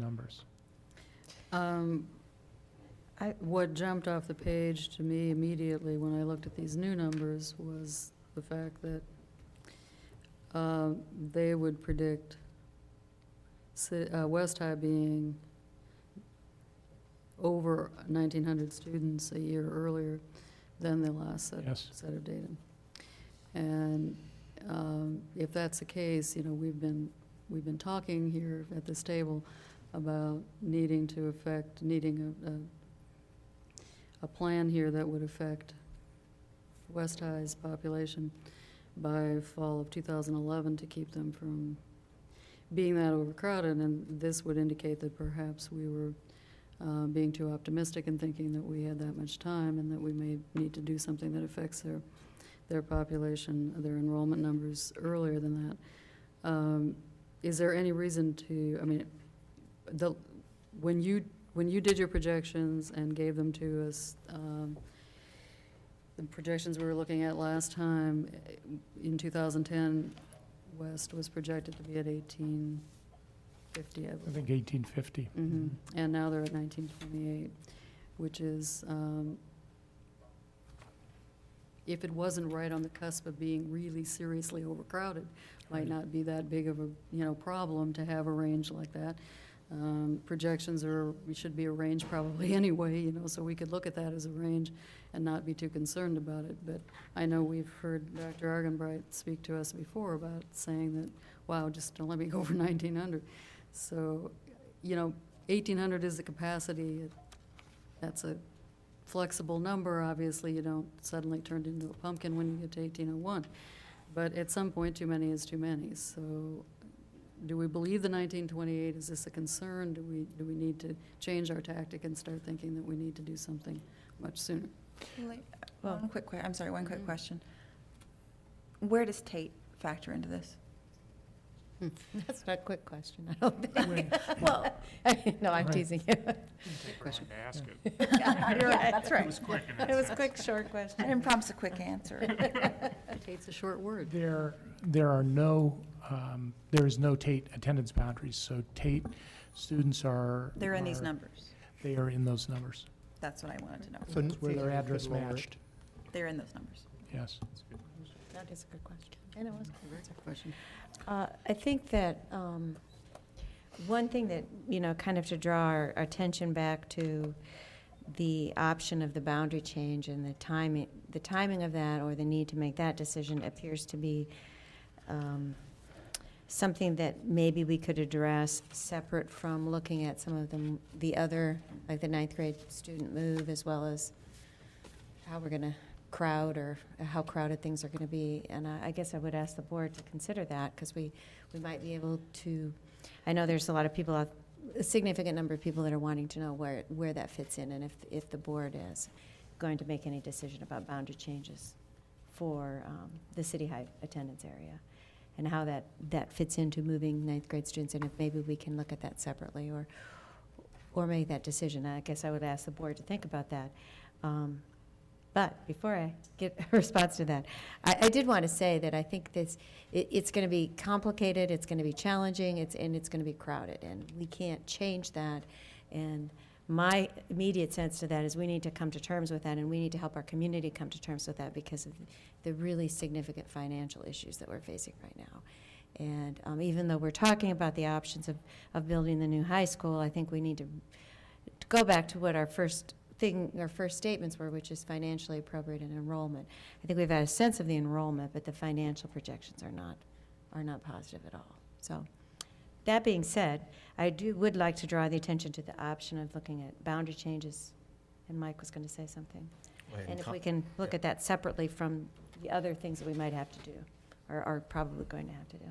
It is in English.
numbers. What jumped off the page to me immediately when I looked at these new numbers was the fact that they would predict West High being over 1,900 students a year earlier than the last set of data. And if that's the case, you know, we've been talking here at this table about needing a plan here that would affect West High's population by fall of 2011 to keep them from being that overcrowded. And this would indicate that perhaps we were being too optimistic in thinking that we had that much time and that we may need to do something that affects their population, their enrollment numbers earlier than that. Is there any reason to, I mean, when you did your projections and gave them to us, the projections we were looking at last time, in 2010, West was projected to be at 1850, I believe. I think 1850. Mm-hmm. And now they're at 1928, which is, if it wasn't right on the cusp of being really seriously overcrowded, might not be that big of a problem to have a range like that. Projections should be a range probably anyway, so we could look at that as a range and not be too concerned about it. But I know we've heard Dr. Argenbright speak to us before about saying that, wow, just don't let me go over 1,900. So, 1,800 is the capacity. That's a flexible number. Obviously, you don't suddenly turn into a pumpkin when you get to 1,801. But at some point, too many is too many. So do we believe the 1928? Is this a concern? Do we need to change our tactic and start thinking that we need to do something much sooner? One quick question. Where does Tate factor into this? That's not a quick question, I don't think. Well, no, I'm teasing you. Question. Ask it. You're right, that's right. It was quick. It was a quick, short question. I didn't promise a quick answer. Tate's a short word. There is no Tate attendance boundaries, so Tate students are. They're in these numbers. They are in those numbers. That's what I wanted to know. So it's where their address matched. They're in those numbers. Yes. That is a good question. And it was a very good question. I think that one thing that, kind of to draw our attention back to the option of the boundary change and the timing of that, or the need to make that decision, appears to be something that maybe we could address separate from looking at some of the other, like the 9th grade student move, as well as how we're going to crowd, or how crowded things are going to be. And I guess I would ask the board to consider that, because we might be able to, I know there's a lot of people, a significant number of people that are wanting to know where that fits in, and if the board is going to make any decision about boundary changes for the City High attendance area, and how that fits into moving 9th grade students, and if maybe we can look at that separately or make that decision. I guess I would ask the board to think about that. But before I get a response to that, I did want to say that I think it's going to be complicated, it's going to be challenging, and it's going to be crowded, and we can't change that. And my immediate sense to that is we need to come to terms with that, and we need to help our community come to terms with that because of the really significant financial issues that we're facing right now. And even though we're talking about the options of building the new high school, I think we need to go back to what our first statements were, which is financially appropriate in enrollment. I think we've had a sense of the enrollment, but the financial projections are not positive at all. So that being said, I would like to draw the attention to the option of looking at boundary changes, and Mike was going to say something. And if we can look at that separately from the other things that we might have to do, or are probably going to have to do.